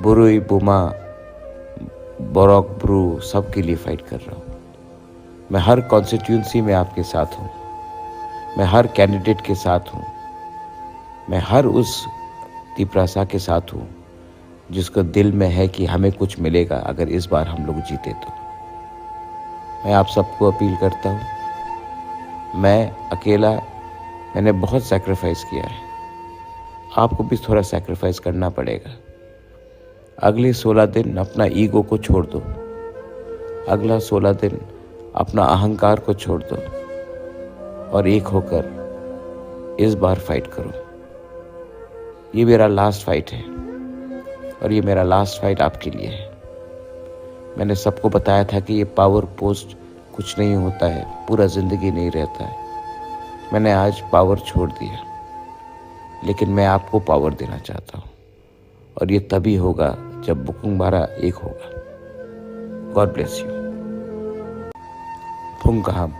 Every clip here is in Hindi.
बुरुई बुमा बोरॉक ब्रू सबके लिए फाइट कर रहा हूँ। मैं हर कॉन्स्टिट्यूंसी में आपके साथ हूँ। मैं हर कैंडिडेट के साथ हूँ। मैं हर उस तिपरासा के साथ हूँ जिसको दिल में है कि हमें कुछ मिलेगा अगर इस बार हम लोग जीते तो। मैं आप सबको अपील करता हूँ, मैं अकेला मैंने बहुत सैक्रिफाइस किया है, आपको भी थोड़ा सैक्रिफाइस करना पड़ेगा। अगले 16 दिन अपना ईगो को छोड़ दो। अगला 16 दिन अपना अहंकार को छोड़ दो और एक होकर इस बार फाइट करो। ये मेरा लास्ट फाइट है और ये मेरा लास्ट फाइट आपके लिए है। मैंने सबको बताया था कि ये पावर पोस्ट कुछ नहीं होता है, पूरा ज़िंदगी नहीं रहता है। मैंने आज पावर छोड़ दिया, लेकिन मैं आपको पावर देना चाहता हूँ और ये तभी होगा जब बुकुंबारा एक होगा। God bless you. फुंकहाम।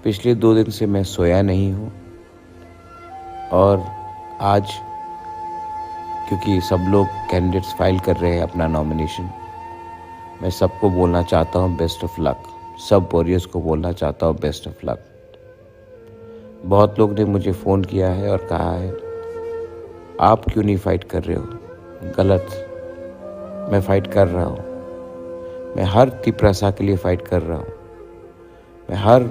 पिछले 2 दिन से मैं सोया नहीं हूँ और आज क्योंकि सब लोग कैंडिडेट्स फाइल कर रहे हैं अपना नॉमिनेशन, मैं सबको बोलना चाहता हूँ बेस्ट ऑफ लक। सब वॉरियर्स को बोलना चाहता हूँ बेस्ट ऑफ लक। बहुत लोग ने मुझे फ़ोन किया है और कहा है आप क्यों नहीं फाइट कर रहे हो। गलत, मैं फ़ाइट कर रहा हूँ। मैं हर तिपरासा के लिए फ़ाइट कर रहा हूँ। मैं हर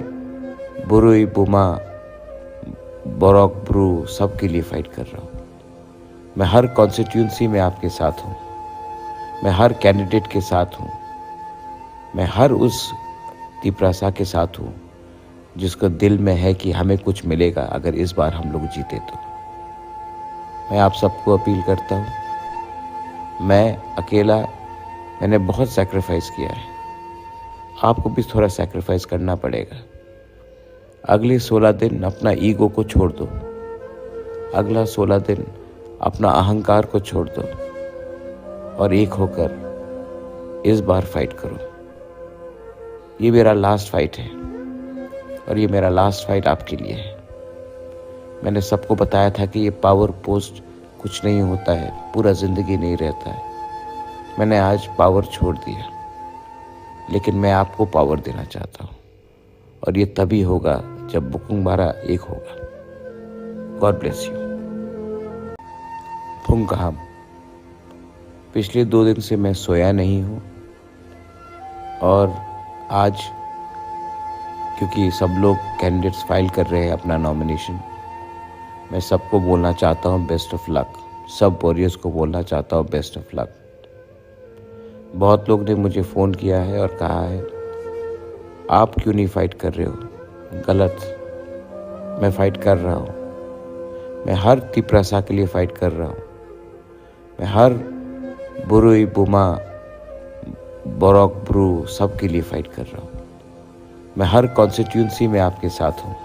बुरुई बुमा बोरॉक ब्रू सब के लिए फ़ाइट कर रहा हूँ। मैं हर कॉन्स्टिट्यूंसी में आपके साथ हूँ। मैं हर कैंडिडेट के साथ हूँ। मैं हर उस तिपरासा के साथ हूँ जिसको दिल में है कि हमें कुछ मिलेगा अगर इस बार हम लोग जीते तो। मैं आप सबको अपील करता हूँ, मैं अकेला मैंने बहुत सैक्रिफाइस किया है, आपको भी थोड़ा सैक्रिफाइस करना पड़ेगा। अगले 16 दिन अपना ईगो को छोड़ दो। अगला 16 दिन अपना अहंकार को छोड़ दो और एक होकर इस बार फाइट करो। ये मेरा लास्ट फाइट है और ये मेरा लास्ट फाइट आपके लिए है। मैंने सबको बताया था कि ये पावर पोस्ट कुछ नहीं होता है, पूरा ज़िंदगी नहीं रहता है। मैंने आज पावर छोड़ दिया, लेकिन मैं आपको पावर देना चाहता हूँ और ये तभी होगा जब बुकुंबारा एक होगा। God bless you. फुंकहाम। पिछले 2 दिन से मैं सोया नहीं हूँ और आज क्योंकि सब लोग कैंडिडेट्स फाइल कर रहे हैं अपना नॉमिनेशन, मैं सबको बोलना चाहता हूँ बेस्ट ऑफ लक। सब वॉरियर्स को बोलना चाहता हूँ बेस्ट ऑफ लक। बहुत लोग ने मुझे फ़ोन किया है और कहा है आप क्यों नहीं फाइट कर रहे हो। गलत, मैं फ़ाइट कर रहा हूँ। मैं हर तिपरासा के लिए फ़ाइट कर रहा हूँ। मैं हर बुरुई बुमा बोरॉक ब्रू सब के लिए फ़ाइट कर रहा हूँ। मैं हर कॉन्स्टिट्यूंसी में आपके साथ हूँ।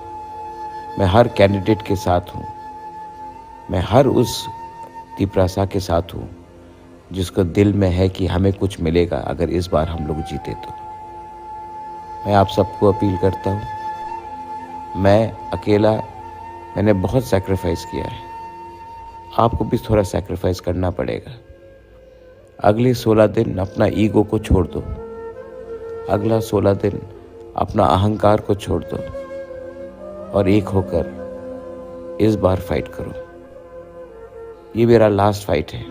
मैं हर कैंडिडेट के साथ हूँ। मैं हर उस तिपरासा के साथ हूँ जिसको दिल में है कि हमें कुछ मिलेगा अगर इस बार हम लोग जीते तो। मैं आप सबको अपील करता हूँ, मैं अकेला मैंने बहुत सैक्रिफाइस किया है, आपको भी थोड़ा सैक्रिफाइस करना पड़ेगा। अगले 16 दिन अपना ईगो को छोड़ दो। अगला 16 दिन अपना अहंकार को छोड़ दो और एक होकर इस बार फाइट करो। ये मेरा लास्ट फाइट है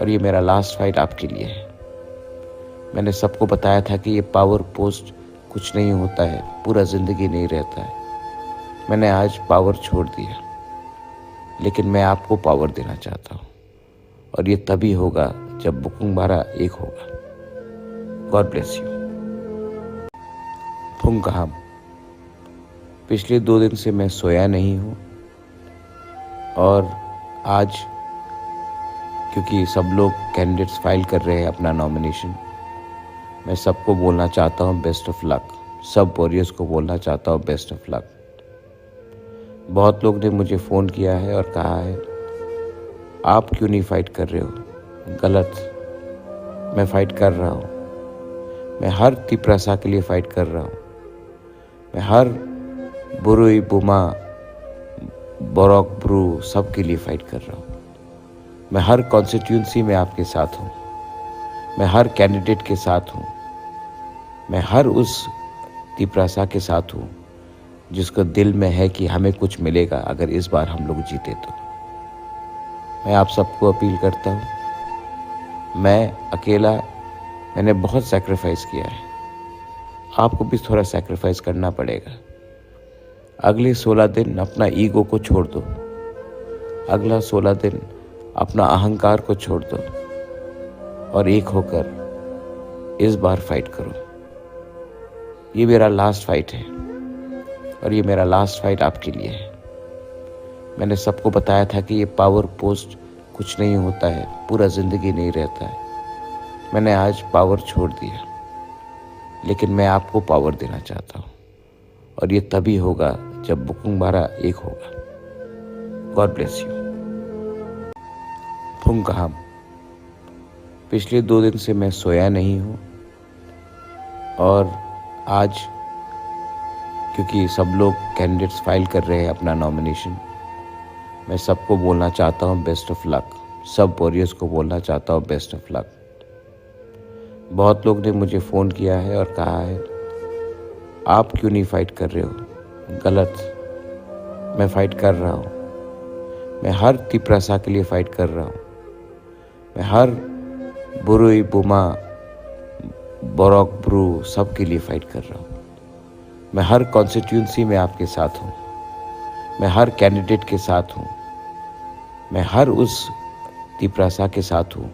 और ये मेरा लास्ट फाइट आपके लिए है। मैंने सबको बताया था कि ये पावर पोस्ट कुछ नहीं होता है, पूरा ज़िंदगी नहीं रहता है। मैंने आज पावर छोड़ दिया, लेकिन मैं आपको पावर देना चाहता हूँ और ये तभी होगा जब बुकुंबारा एक होगा। God bless you. फुंकहाम। पिछले 2 दिन से मैं सोया नहीं हूँ और आज क्योंकि सब लोग कैंडिडेट्स फाइल कर रहे हैं अपना नॉमिनेशन, मैं सबको बोलना चाहता हूँ बेस्ट ऑफ लक। सब वॉरियर्स को बोलना चाहता हूँ बेस्ट ऑफ लक। बहुत लोग ने मुझे फ़ोन किया है और कहा है आप क्यों नहीं फाइट कर रहे हो। गलत, मैं फ़ाइट कर रहा हूँ। मैं हर तिपरासा के लिए फ़ाइट कर रहा हूँ। मैं हर बुरुई बुमा बोरॉक ब्रू सब के लिए फ़ाइट कर रहा हूँ। मैं हर कॉन्स्टिट्यूंसी में आपके साथ हूँ। मैं हर कैंडिडेट के साथ हूँ। मैं हर उस तिपरासा के साथ हूँ जिसको दिल में है कि हमें कुछ मिलेगा अगर इस बार हम लोग जीते तो। मैं आप सबको अपील करता हूँ, मैं अकेला मैंने बहुत सैक्रिफाइस किया है, आपको भी थोड़ा सैक्रिफाइस करना पड़ेगा। अगले 16 दिन अपना ईगो को छोड़ दो। अगला 16 दिन अपना अहंकार को छोड़ दो और एक होकर इस बार फाइट करो। ये मेरा लास्ट फाइट है और ये मेरा लास्ट फाइट आपके लिए है। मैंने सबको बताया था कि ये पावर पोस्ट कुछ नहीं होता है, पूरा ज़िंदगी नहीं रहता है। मैंने आज पावर छोड़ दिया, लेकिन मैं आपको पावर देना चाहता हूँ और ये तभी होगा जब बुकुंबारा एक होगा। God bless you. फुंकहाम। पिछले 2 दिन से मैं सोया नहीं हूँ और आज क्योंकि सब लोग कैंडिडेट्स फाइल कर रहे हैं अपना नॉमिनेशन, मैं सबको बोलना चाहता हूँ बेस्ट ऑफ लक। सब वॉरियर्स को बोलना चाहता हूँ बेस्ट ऑफ लक। बहुत लोग ने मुझे फ़ोन किया है और कहा है आप क्यों नहीं फाइट कर रहे हो, गलत। मैं फाइट कर रहा हूँ। मैं हर तिपरासा के लिए फ़ाइट कर रहा हूँ। मैं हर बुरुई बुमा बोरॉक ब्रू सब के लिए फ़ाइट कर रहा हूँ। मैं हर कॉन्स्टिट्यूंसी में आपके साथ हूँ। मैं हर कैंडिडेट के साथ हूँ। मैं हर उस तिपरासा के साथ हूँ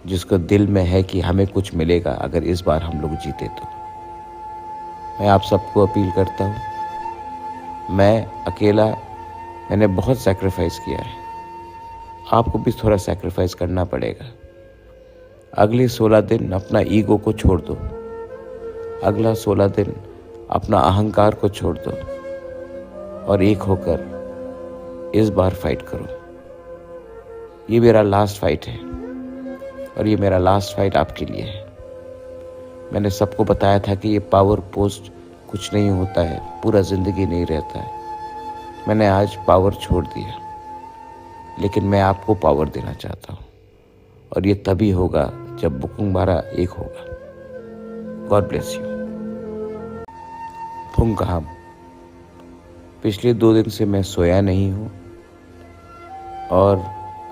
जिसको दिल में है कि हमें कुछ मिलेगा अगर इस बार हम लोग जीते तो। मैं आप सबको अपील करता हूँ, मैं अकेला मैंने बहुत सैक्रिफाइस किया है, आपको भी थोड़ा सैक्रिफाइस करना पड़ेगा। अगले 16 दिन अपना ईगो को छोड़ दो। अगला 16 दिन अपना अहंकार को छोड़ दो और एक होकर इस बार फाइट करो। ये मेरा लास्ट फाइट है और ये मेरा लास्ट फाइट आपके लिए है। मैंने सबको बताया था कि ये पावर पोस्ट कुछ नहीं होता है, पूरा ज़िंदगी नहीं रहता है। मैंने आज पावर छोड़ दिया, लेकिन मैं आपको पावर देना चाहता हूँ और ये तभी होगा जब बुकुंबारा एक होगा। God bless you. फुंकहाम। पिछले 2 दिन से मैं सोया नहीं हूँ और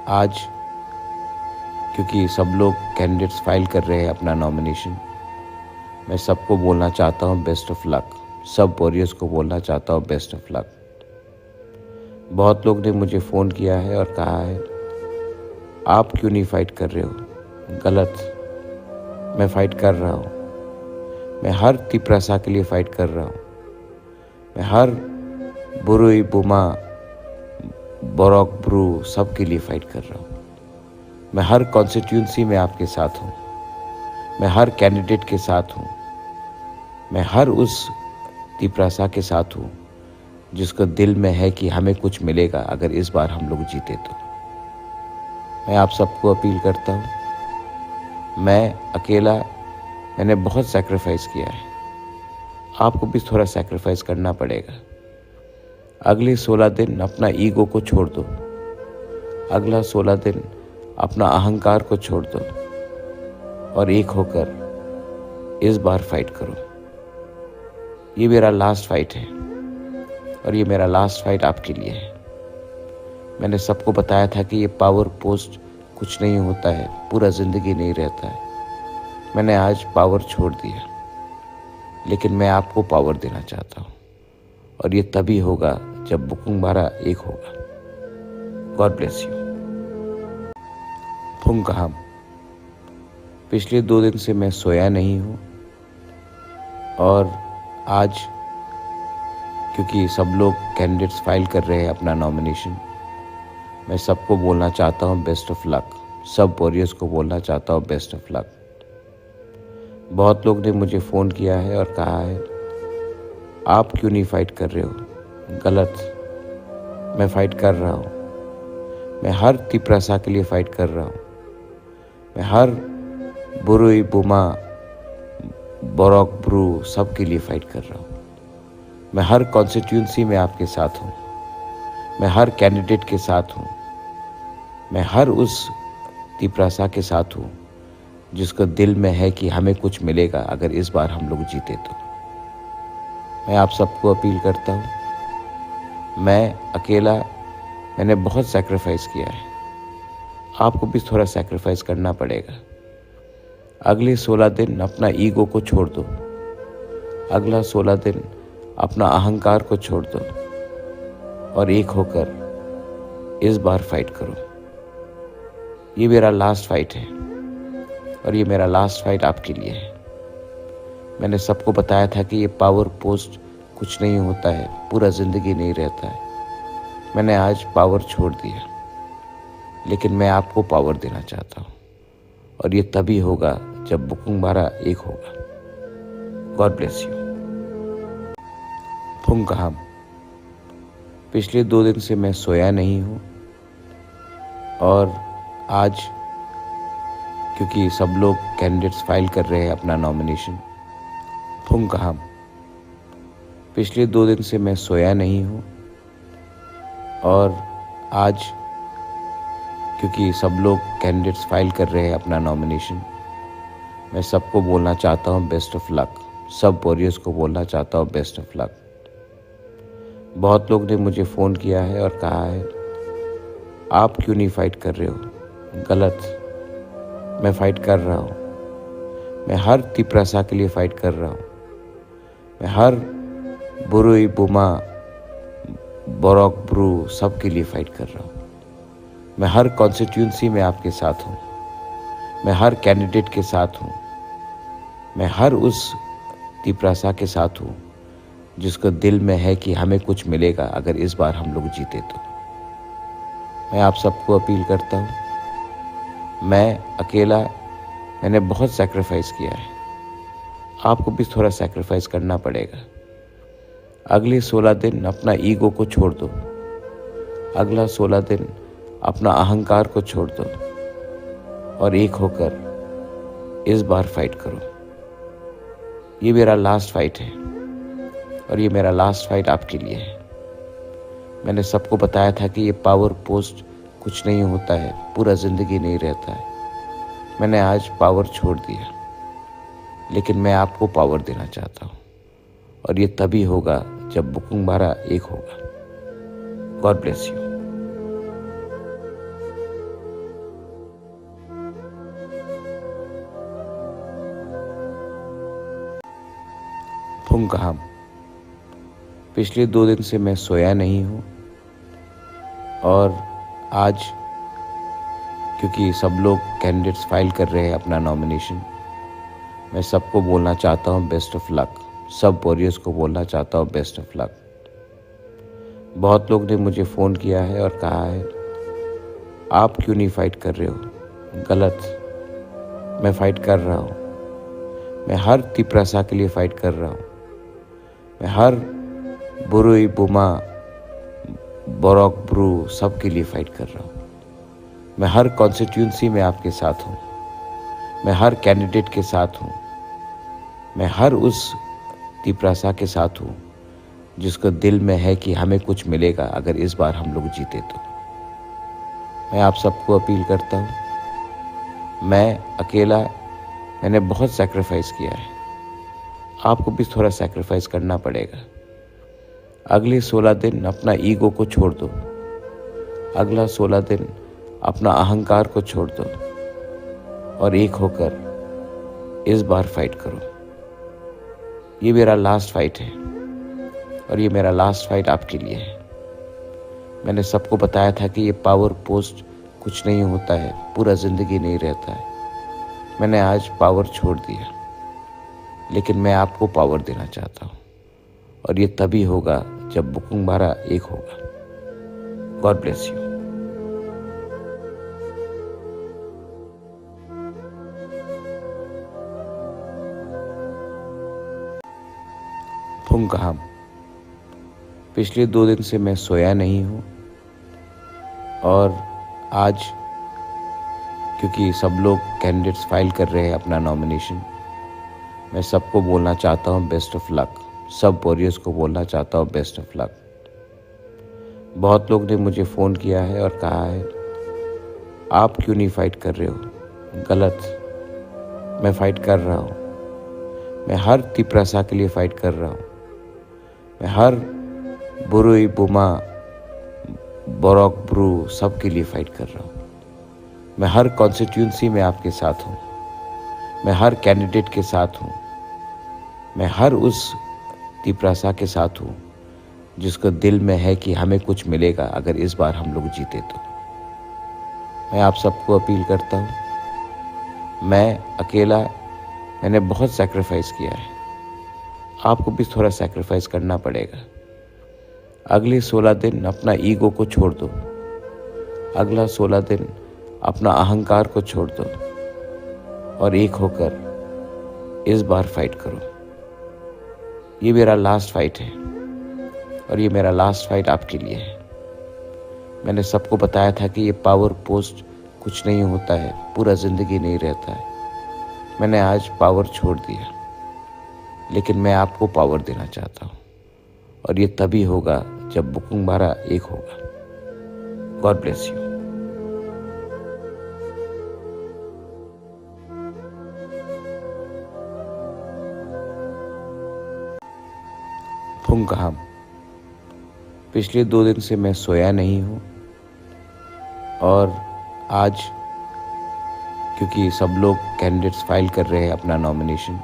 आज क्योंकि सब लोग कैंडिडेट्स फाइल कर रहे हैं अपना नॉमिनेशन, मैं सबको बोलना चाहता हूँ बेस्ट ऑफ लक। सब वॉरियर्स को बोलना चाहता हूँ बेस्ट ऑफ लक। बहुत लोग ने मुझे फ़ोन किया है और कहा है आप क्यों नहीं फाइट कर रहे हो, गलत। मैं फाइट कर रहा हूँ। मैं हर तिपरासा के लिए फ़ाइट कर रहा हूँ। मैं हर बुरुई बुमा बोरॉक ब्रू सब के लिए फ़ाइट कर रहा हूँ। मैं हर कॉन्स्टिट्यूंसी में आपके साथ हूँ। मैं हर कैंडिडेट के साथ हूँ। मैं हर उस तिपरासा के साथ हूँ जिसको दिल में है कि हमें कुछ मिलेगा अगर इस बार हम लोग जीते तो। मैं आप सबको अपील करता हूँ, मैं अकेला मैंने बहुत सैक्रिफाइस किया है, आपको भी थोड़ा सैक्रिफाइस करना पड़ेगा। अगले 16 दिन अपना ईगो को छोड़ दो। अगला 16 दिन अपना अहंकार को छोड़ दो और एक होकर इस बार फाइट करो। ये मेरा लास्ट फाइट है और ये मेरा लास्ट फाइट आपके लिए है। मैंने सबको बताया था कि ये पावर पोस्ट कुछ नहीं होता है, पूरा ज़िंदगी नहीं रहता है। मैंने आज पावर छोड़ दिया, लेकिन मैं आपको पावर देना चाहता हूँ और ये तभी होगा जब बुकुंबारा एक होगा। God bless you. फुंकहाम। पिछले 2 दिन से मैं सोया नहीं हूँ और आज क्योंकि सब लोग कैंडिडेट्स फाइल कर रहे हैं अपना नॉमिनेशन, मैं सबको बोलना चाहता हूँ बेस्ट ऑफ लक। सब वॉरियर्स को बोलना चाहता हूँ बेस्ट ऑफ लक। बहुत लोग ने मुझे फ़ोन किया है और कहा है आप क्यों नहीं फाइट कर रहे हो, गलत। मैं फाइट कर रहा हूँ। मैं हर तिपरासा के लिए फ़ाइट कर रहा हूँ। मैं हर बुरुई बुमा बोरॉक ब्रू सब के लिए फ़ाइट कर रहा हूँ। मैं हर कॉन्स्टिट्यूंसी में आपके साथ हूँ। मैं हर कैंडिडेट के साथ हूँ। मैं हर उस तिपरासा के साथ हूँ जिसको दिल में है कि हमें कुछ मिलेगा अगर इस बार हम लोग जीते तो। मैं आप सबको अपील करता हूँ, मैं अकेला मैंने बहुत सैक्रिफाइस किया है, आपको भी थोड़ा सैक्रिफाइस करना पड़ेगा। अगले 16 दिन अपना ईगो को छोड़ दो, अगला 16 दिन अपना अहंकार को छोड़ दो और एक होकर इस बार फाइट करो। ये मेरा लास्ट फाइट है और ये मेरा लास्ट फाइट आपके लिए है। मैंने सबको बताया था कि ये पावर पोस्ट कुछ नहीं होता है, पूरा ज़िंदगी नहीं रहता है। मैंने आज पावर छोड़ दिया, लेकिन मैं आपको पावर देना चाहता हूँ और ये तभी होगा जब बुकुंबारा एक होगा। God bless you. फुंकहाम। पिछले 2 दिन से मैं सोया नहीं हूँ और आज क्योंकि सब लोग कैंडिडेट्स फाइल कर रहे हैं अपना नॉमिनेशन। फुंकहाम। पिछले 2 दिन से मैं सोया नहीं हूँ और आज क्योंकि सब लोग कैंडिडेट्स फाइल कर रहे हैं अपना नॉमिनेशन, मैं सबको बोलना चाहता हूँ बेस्ट ऑफ लक। सब वॉरियर्स को बोलना चाहता हूँ बेस्ट ऑफ लक। बहुत लोग ने मुझे फ़ोन किया है और कहा है आप क्यों नहीं फाइट कर रहे हो, गलत। मैं फ़ाइट कर रहा हूँ, मैं हर तिपरासा के लिए फ़ाइट कर रहा हूँ, मैं हर बुरुई बुमा बोरक ब्रू सब के लिए फ़ाइट कर रहा हूँ। मैं हर कॉन्स्टिट्यूंसी में आपके साथ हूँ, मैं हर कैंडिडेट के साथ हूँ, मैं हर उस तिपरासा के साथ हूँ जिसको दिल में है कि हमें कुछ मिलेगा अगर इस बार हम लोग जीते तो। मैं आप सबको अपील करता हूँ, मैं अकेला मैंने बहुत सैक्रिफाइस किया है, आपको भी थोड़ा सैक्रिफाइस करना पड़ेगा। अगले 16 दिन अपना ईगो को छोड़ दो, अगला 16 दिन अपना अहंकार को छोड़ दो और एक होकर इस बार फाइट करो। ये मेरा लास्ट फाइट है और ये मेरा लास्ट फाइट आपके लिए है। मैंने सबको बताया था कि ये पावर पोस्ट कुछ नहीं होता है, पूरा ज़िंदगी नहीं रहता है। मैंने आज पावर छोड़ दिया, लेकिन मैं आपको पावर देना चाहता हूँ और ये तभी होगा जब बुकुंबारा एक होगा। God bless you. फुंकहाम। पिछले 2 दिन से मैं सोया नहीं हूँ और आज क्योंकि सब लोग कैंडिडेट्स फाइल कर रहे हैं अपना नॉमिनेशन, मैं सबको बोलना चाहता हूँ बेस्ट ऑफ लक। सब वॉरियर्स को बोलना चाहता हूँ बेस्ट ऑफ लक। बहुत लोग ने मुझे फ़ोन किया है और कहा है आप क्यों नहीं फाइट कर रहे हो, गलत। मैं फ़ाइट कर रहा हूँ, मैं हर तिपरासा के लिए फ़ाइट कर रहा हूँ, मैं हर बुरुई बुमा बोरक ब्रू सब के लिए फ़ाइट कर रहा हूँ। मैं हर कॉन्स्टिट्यूंसी में आपके साथ हूँ, मैं हर कैंडिडेट के साथ हूँ, मैं हर उस तिपरासा के साथ हूँ जिसको दिल में है कि हमें कुछ मिलेगा अगर इस बार हम लोग जीते तो। मैं आप सबको अपील करता हूँ, मैं अकेला मैंने बहुत सैक्रिफाइस किया है, आपको भी थोड़ा सैक्रिफाइस करना पड़ेगा। अगले 16 दिन अपना ईगो को छोड़ दो, अगला 16 दिन अपना अहंकार को छोड़ दो और एक होकर इस बार फाइट करो। ये मेरा लास्ट फाइट है और ये मेरा लास्ट फाइट आपके लिए है। मैंने सबको बताया था कि ये पावर पोस्ट कुछ नहीं होता है, पूरा ज़िंदगी नहीं रहता है। मैंने आज पावर छोड़ दिया, लेकिन मैं आपको पावर देना चाहता हूँ और ये तभी होगा जब बुकुंबारा एक होगा। God bless you. फुंकहाम। पिछले 2 दिन से मैं सोया नहीं हूँ और आज क्योंकि सब लोग कैंडिडेट्स फाइल कर रहे हैं अपना नॉमिनेशन, मैं सबको बोलना चाहता हूँ बेस्ट ऑफ लक। सब वॉरियर्स को बोलना चाहता हूँ बेस्ट ऑफ लक। बहुत लोग ने मुझे फ़ोन किया है और कहा है आप क्यों नहीं फाइट कर रहे हो? गलत, मैं फाइट कर रहा हूँ। मैं हर तिपरासा के लिए फाइट कर रहा हूँ। मैं हर बुरुई बुमा बोरोक ब्रू सब के लिए फाइट कर रहा हूँ। मैं हर कॉन्स्टिट्यूंसी में आपके साथ हूँ। मैं हर कैंडिडेट के साथ हूँ। मैं हर उस तिपरासा के साथ हूँ जिसको दिल में है कि हमें कुछ मिलेगा अगर इस बार हम लोग जीते तो। मैं आप सबको अपील करता हूँ, मैं अकेला मैंने बहुत सैक्रिफाइस किया है, आपको भी थोड़ा सैक्रिफाइस करना पड़ेगा। अगले 16 दिन अपना ईगो को छोड़ दो। अगला 16 दिन अपना अहंकार को छोड़ दो और एक होकर इस बार फाइट करो। ये मेरा लास्ट फाइट है और ये मेरा लास्ट फाइट आपके लिए है। मैंने सबको बताया था कि ये पावर पोस्ट कुछ नहीं होता है, पूरा ज़िंदगी नहीं रहता है। मैंने आज पावर छोड़ दिया, लेकिन मैं आपको पावर देना चाहता हूँ और ये तभी होगा जब बुकुंग बारा एक होगा। God bless you. फुंकहाम, पिछले 2 दिन से मैं सोया नहीं हूँ और आज क्योंकि सब लोग कैंडिडेट्स फाइल कर रहे हैं अपना नॉमिनेशन,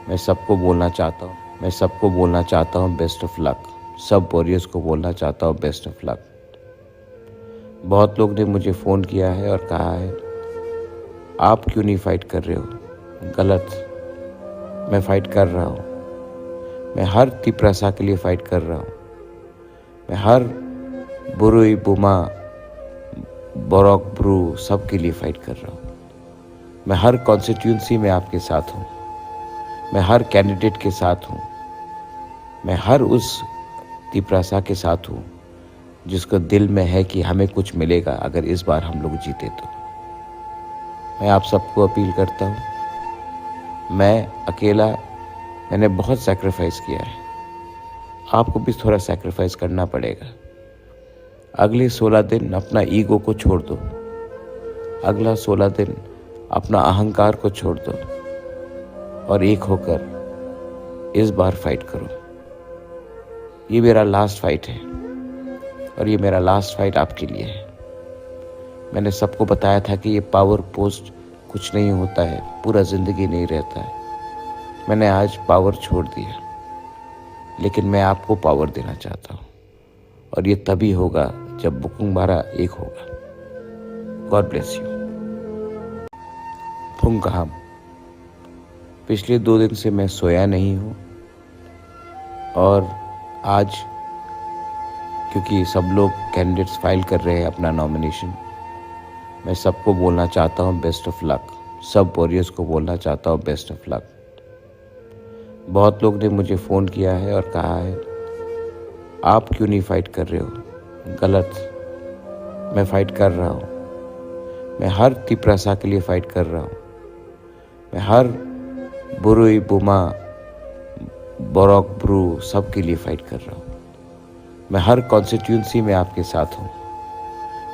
मैं सबको बोलना चाहता हूँ बेस्ट ऑफ लक। सब वॉरियर्स को बोलना चाहता हूँ बेस्ट ऑफ लक। बहुत लोग ने मुझे फ़ोन किया है और कहा है आप क्यों नहीं फाइट कर रहे हो? गलत, मैं फाइट कर रहा हूँ। मैं हर तिपरासा के लिए फाइट कर रहा हूँ। मैं हर बुरुई बुमा बोरोक ब्रू सब के लिए फाइट कर रहा हूँ। मैं हर कॉन्स्टिट्यूंसी में आपके साथ हूँ। मैं हर कैंडिडेट के साथ हूँ। मैं हर उस तिपरासा के साथ हूँ जिसको दिल में है कि हमें कुछ मिलेगा अगर इस बार हम लोग जीते तो। मैं आप सबको अपील करता हूँ, मैं अकेला मैंने बहुत सैक्रिफाइस किया है, आपको भी थोड़ा सैक्रिफाइस करना पड़ेगा। अगले 16 दिन अपना ईगो को छोड़ दो। अगला 16 दिन अपना अहंकार को छोड़ दो और एक होकर इस बार फाइट करो। ये मेरा लास्ट फाइट है और ये मेरा लास्ट फाइट आपके लिए है। मैंने सबको बताया था कि ये पावर पोस्ट कुछ नहीं होता है, पूरा ज़िंदगी नहीं रहता है। मैंने आज पावर छोड़ दिया, लेकिन मैं आपको पावर देना चाहता हूँ और ये तभी होगा जब बुकुंग बारा एक होगा। God bless you. फुंकहाम, पिछले 2 दिन से मैं सोया नहीं हूँ और आज क्योंकि सब लोग कैंडिडेट्स फाइल कर रहे हैं अपना नॉमिनेशन, मैं सबको बोलना चाहता हूँ बेस्ट ऑफ लक। सब वॉरियर्स को बोलना चाहता हूँ बेस्ट ऑफ लक। बहुत लोग ने मुझे फ़ोन किया है और कहा है आप क्यों नहीं फाइट कर रहे हो? गलत, मैं फाइट कर रहा हूँ। मैं हर तिपरासा के लिए फाइट कर रहा हूँ। मैं हर बुरुई बुमा बोरोक ब्रू सब के लिए फाइट कर रहा हूँ। मैं हर कॉन्स्टिट्यूंसी में आपके साथ हूँ।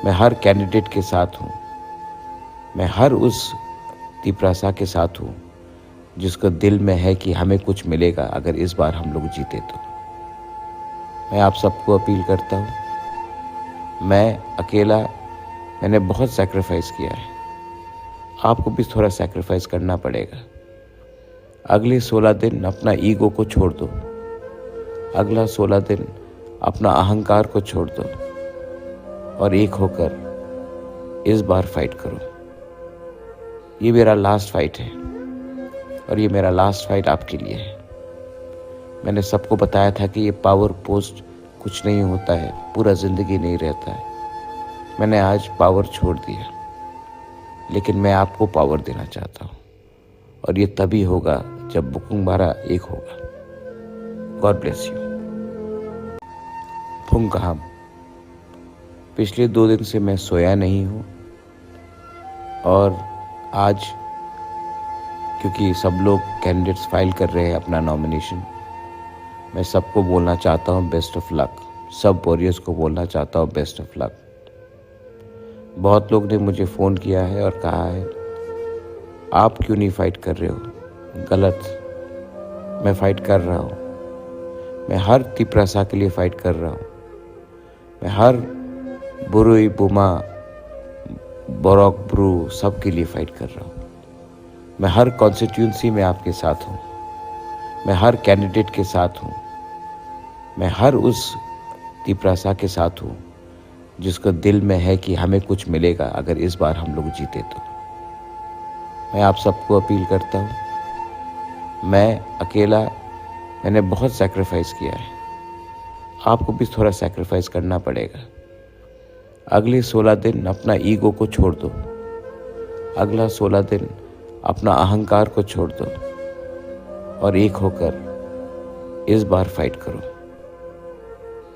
मैं हर कैंडिडेट के साथ हूँ। मैं हर उस तिपरासा के साथ हूँ जिसको दिल में है कि हमें कुछ मिलेगा अगर इस बार हम लोग जीते तो। मैं आप सबको अपील करता हूँ, मैं अकेला मैंने बहुत सैक्रिफाइस किया है, आपको भी थोड़ा सैक्रिफाइस करना पड़ेगा। अगले 16 दिन अपना ईगो को छोड़ दो। अगला 16 दिन अपना अहंकार को छोड़ दो और एक होकर इस बार फाइट करो। ये मेरा लास्ट फाइट है और ये मेरा लास्ट फाइट आपके लिए है। मैंने सबको बताया था कि ये पावर पोस्ट कुछ नहीं होता है, पूरा ज़िंदगी नहीं रहता है। मैंने आज पावर छोड़ दिया, लेकिन मैं आपको पावर देना चाहता हूँ और ये तभी होगा जब बुकुंग बारा एक होगा। God bless you. फुंकहाम, पिछले 2 दिन से मैं सोया नहीं हूँ और आज क्योंकि सब लोग कैंडिडेट्स फाइल कर रहे हैं अपना नॉमिनेशन, मैं सबको बोलना चाहता हूँ बेस्ट ऑफ लक। सब वॉरियर्स को बोलना चाहता हूँ बेस्ट ऑफ लक। बहुत लोग ने मुझे फ़ोन किया है और कहा है, आप क्यों नहीं फ़ाइट कर रहे हो? गलत, मैं फ़ाइट कर रहा हूँ। मैं हर तिप्रसा के लिए फ़ाइट कर रहा हूँ। मैं हर बुरुई बुमा बोरोक ब्रू सब के लिए फ़ाइट कर रहा हूँ। मैं हर कॉन्स्टिट्यूंसी में आपके साथ हूँ। मैं हर कैंडिडेट के साथ हूँ। मैं हर उस तिप्रसा के साथ हूँ जिसको दिल में है कि हमें कुछ मिलेगा अगर इस बार हम लोग जीते तो। मैं आप सबको अपील करता हूँ, मैं अकेला मैंने बहुत सैक्रिफाइस किया है, आपको भी थोड़ा सैक्रिफाइस करना पड़ेगा। अगले 16 दिन अपना ईगो को छोड़ दो। अगला 16 दिन अपना अहंकार को छोड़ दो और एक होकर इस बार फाइट करो।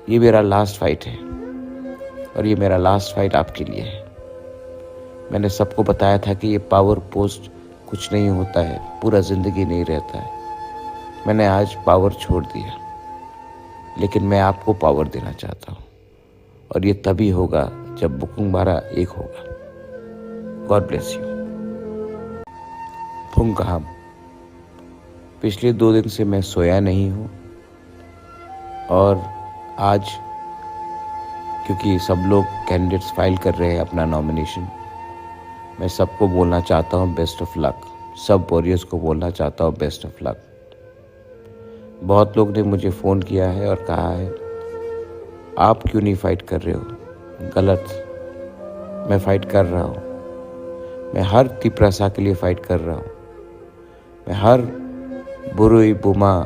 ये मेरा लास्ट फाइट है और ये मेरा लास्ट फाइट आपके लिए है। मैंने सबको बताया था कि ये पावर पोस्ट कुछ नहीं होता है, पूरा ज़िंदगी नहीं रहता है। मैंने आज पावर छोड़ दिया, लेकिन मैं आपको पावर देना चाहता हूँ और ये तभी होगा जब बुकुंबारा एक होगा। God bless you. फुंकहाम। पिछले 2 दिन से मैं सोया नहीं हूँ और आज क्योंकि सब लोग कैंडिडेट्स फाइल कर रहे हैं अपना नॉमिनेशन, मैं सबको बोलना चाहता हूँ बेस्ट ऑफ लक। सब वॉरियर्स को बोलना चाहता हूँ बेस्ट ऑफ लक। बहुत लोग ने मुझे फ़ोन किया है और कहा है, आप क्यों नहीं फ़ाइट कर रहे हो? गलत, मैं फ़ाइट कर रहा हूँ। मैं हर तिप्रसा के लिए फ़ाइट कर रहा हूँ। मैं हर बुरुई बुमा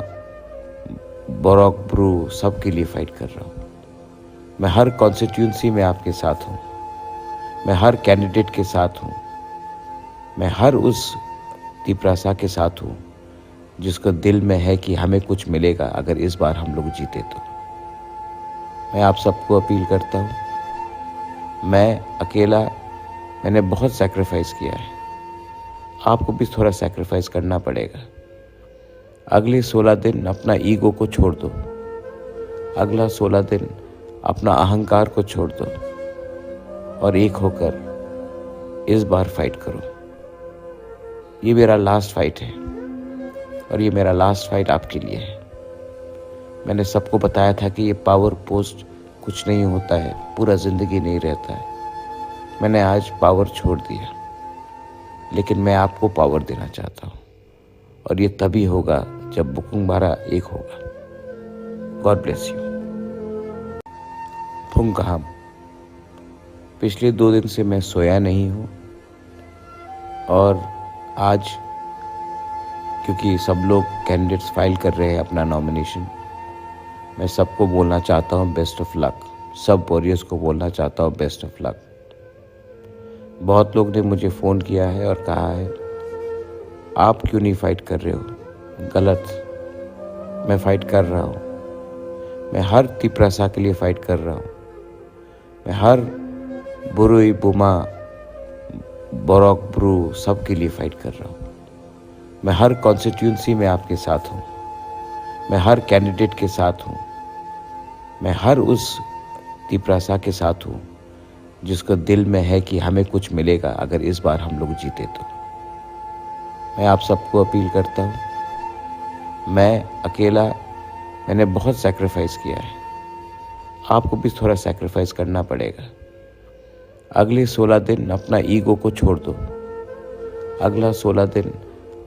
बोरोक ब्रू सब के लिए फ़ाइट कर रहा हूँ। मैं हर कॉन्स्टिट्यूंसी में आपके साथ हूँ। मैं हर कैंडिडेट के साथ हूँ। मैं हर उस तिप्रसा के साथ हूँ जिसको दिल में है कि हमें कुछ मिलेगा अगर इस बार हम लोग जीते तो। मैं आप सबको अपील करता हूँ, मैं अकेला मैंने बहुत सैक्रिफाइस किया है, आपको भी थोड़ा सैक्रिफाइस करना पड़ेगा। अगले 16 दिन अपना ईगो को छोड़ दो। अगला 16 दिन अपना अहंकार को छोड़ दो और एक होकर इस बार फाइट करो। ये मेरा लास्ट फाइट है और ये मेरा लास्ट फाइट आपके लिए है। मैंने सबको बताया था कि ये पावर पोस्ट कुछ नहीं होता है, पूरा ज़िंदगी नहीं रहता है। मैंने आज पावर छोड़ दिया, लेकिन मैं आपको पावर देना चाहता हूँ और ये तभी होगा जब बुकुंबारा एक होगा। God bless you. फुंकहाम। पिछले 2 दिन से मैं सोया नहीं हूँ और आज क्योंकि सब लोग कैंडिडेट्स फाइल कर रहे हैं अपना नॉमिनेशन, मैं सबको बोलना चाहता हूँ बेस्ट ऑफ लक। सब वॉरियर्स को बोलना चाहता हूँ बेस्ट ऑफ लक। बहुत लोग ने मुझे फ़ोन किया है और कहा है, आप क्यों नहीं फ़ाइट कर रहे हो? गलत, मैं फ़ाइट कर रहा हूँ। मैं हर तिप्रसा के लिए फ़ाइट कर रहा हूँ। मैं हर बुरुई बुमा बोरोक ब्रू सब के लिए फ़ाइट कर रहा हूँ। मैं हर कॉन्स्टिट्यूंसी में आपके साथ हूँ। मैं हर कैंडिडेट के साथ हूँ। मैं हर उस तिप्रसा के साथ हूँ जिसको दिल में है कि हमें कुछ मिलेगा अगर इस बार हम लोग जीते तो। मैं आप सबको अपील करता हूँ, मैं अकेला मैंने बहुत सैक्रिफाइस किया है, आपको भी थोड़ा सैक्रिफाइस करना पड़ेगा। अगले 16 दिन अपना ईगो को छोड़ दो। अगला 16 दिन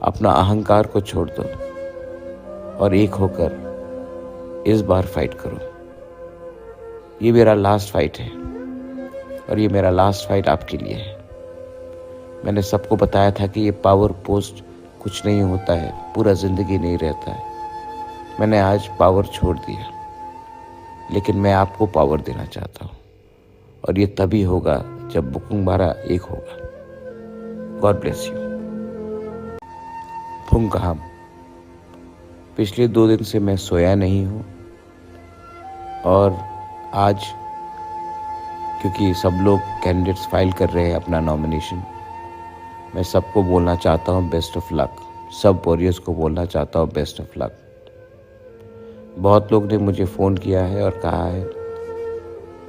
अपना अहंकार को छोड़ दो और एक होकर इस बार फाइट करो। ये मेरा लास्ट फाइट है और ये मेरा लास्ट फाइट आपके लिए है। मैंने सबको बताया था कि ये पावर पोस्ट कुछ नहीं होता है, पूरा ज़िंदगी नहीं रहता है। मैंने आज पावर छोड़ दिया, लेकिन मैं आपको पावर देना चाहता हूँ और ये तभी होगा जब बुकुंबारा एक होगा। God bless you. फुंकहाम। पिछले 2 दिन से मैं सोया नहीं हूँ और आज क्योंकि सब लोग कैंडिडेट्स फाइल कर रहे हैं अपना नॉमिनेशन, मैं सबको बोलना चाहता हूँ बेस्ट ऑफ लक। सब वॉरियर्स को बोलना चाहता हूँ बेस्ट ऑफ लक। बहुत लोग ने मुझे फ़ोन किया है और कहा है,